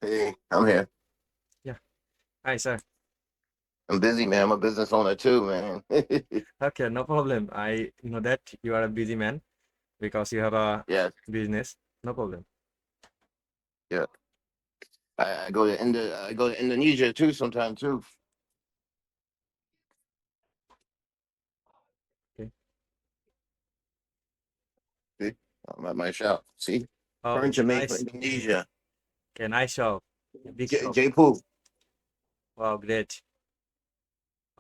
Hey, I'm here. Yeah. Hi, sir. I'm busy, man. I'm a business owner too, man. Okay, no problem. I know that you are a busy man because you have a Yeah, business. No problem. yeah. I go to I go to Indonesia too sometime too. Okay. See? I'm at my shop. See? Oh, Furniture made for nice. Indonesia. Okay, nice shop. Big shop. J Pool. Wow, great.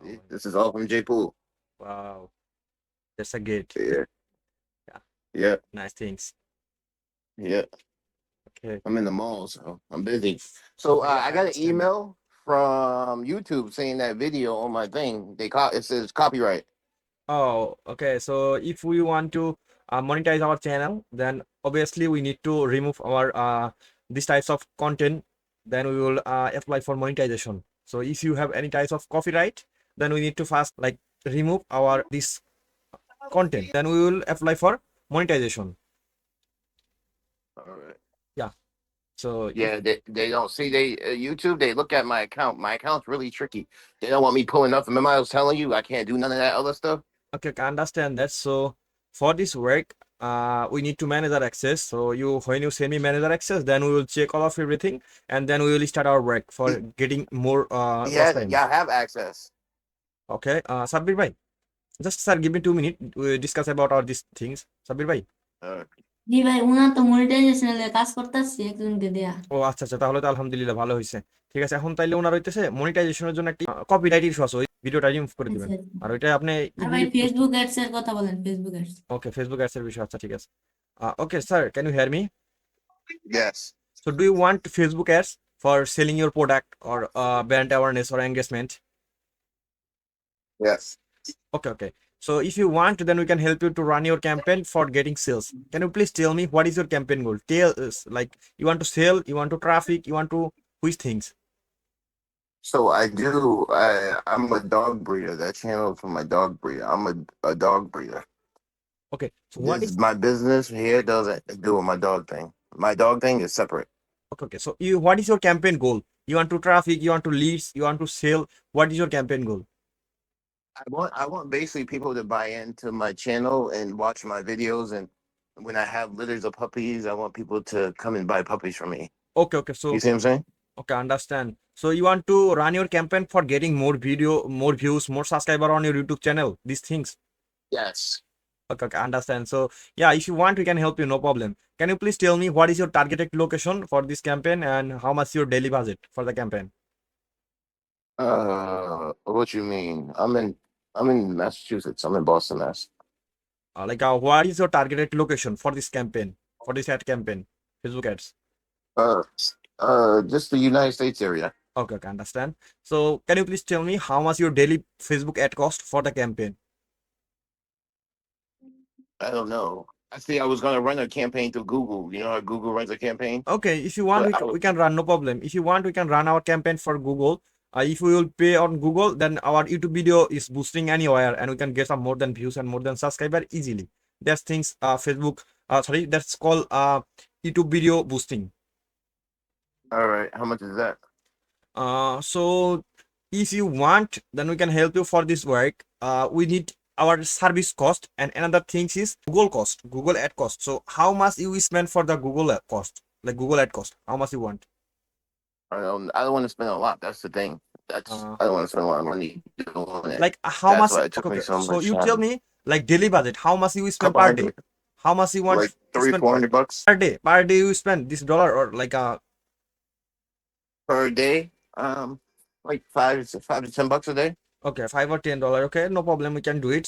Oh, This is all from J Pool. wow. That's a great. Yeah, Yeah, yeah, nice things. yeah. Okay. I'm in the mall, so I'm busy. So Yeah, I I got an understand. email from YouTube saying that video on my thing. It says copyright. Oh, okay. So if we want to monetize our channel, then obviously we need to remove our these types of content. Then we will apply for monetization. So if you have any types of copyright, then we need to first like remove our this content. Then we will apply for monetization. All right. Yeah. So if Yeah, they don't see YouTube. They look at my account. My account's really tricky. They don't want me pulling nothing. Remember, I was telling you I can't do none of that other stuff. okay, I understand that. So for this work, we need to manager access. So you when you send me manager access, then we will check all of everything, and then we will start our work for getting more lost time. Yeah, I have access. Okay, Sabir bhai, just sir, give me 2 minutes. We discuss about all these things. Sabir bhai. Uh, জি ভাই ওনার তো মনিটাইজেশনের কাজ করতেছি একজনকে দেয়া। ও আচ্ছা আচ্ছা, তাহলে তো আলহামদুলিল্লাহ ভালো হয়েছে। ঠিক আছে, এখন তাইলে ওনার হইতেছে মনিটাইজেশনের জন্য একটি কপিরাইট ইস্যু আছে, ওই ভিডিওটা রিমুভ করে দিবেন। আচ্ছা আচ্ছা। আর ওইটা আপনি আর ভাই ইজিলি পোস্ট। ফেসবুক অ্যাডস এর কথা বলেন, Facebook ads. Okay, Facebook ads এর বিষয়, আচ্ছা ঠিক আছে। Okay sir, can you hear me? yes, So do you want Facebook ads for selling your product or brand awareness or engagement? yes. Okay, okay. So if you want, then we can help you to run your campaign for getting sales. Can you please tell me what is your campaign goal? Tell us, like, you want to sell, you want to traffic, you want to which things? So I do. I'm a dog breeder. That channel is for my dog breeder. I'm a dog breeder. Okay. So what This is my business here doesn't do with my dog thing. My dog thing is separate. okay, okay. So you what is your campaign goal? You want to traffic, you want to leads, you want to sell. What is your campaign goal? I want basically people to buy into my channel and watch my videos, and when I have litters of puppies, I want people to come and buy puppies from me. Okay, okay. You So see what I'm saying? okay, understand. So you want to run your campaign for getting more video, more views, more subscriber on your YouTube channel. These things. Yes. Okay, okay, understand. So yeah, if you want, we can help you, no problem. Can you please tell me what is your targeted location for this campaign and how much your daily budget for the campaign? What you mean? I'm in Massachusetts. I'm in Boston, Mass. What is your targeted location for this campaign, for this ad campaign, Facebook ads? Uh, just the United States area. Okay, okay, understand. So can you please tell me how much your daily Facebook ad cost for the campaign? I don't know. I see. I was gonna run a campaign through Google. You know how Google runs a campaign, Okay, if you want, but I we would. can run, no problem. If you want, we can run our campaign for Google. If we will pay on Google, then our YouTube video is boosting anywhere, and we can get some more than views and more than subscriber easily. That's things. Facebook. Sorry, that's called YouTube video boosting. All right. How much is that? So if you want, then we can help you for this work. We need our service cost, and another thing is Google cost, Google ad cost. So how much you spend for the Google ad cost, like Google ad cost? How much you want? I don't want to spend a lot. That's the thing. Uh, I don't want to spend a lot of money doing it. like how That's much? why it took Okay, me okay. so So much you tell time. me like daily budget. How much you spend Couple per day? hundred, How much you want like to three, spend four hundred bucks per day? Per day you spend this dollar or like per day. Like five to $10 a day. okay, $5 or $10. Okay, no problem. We can do it.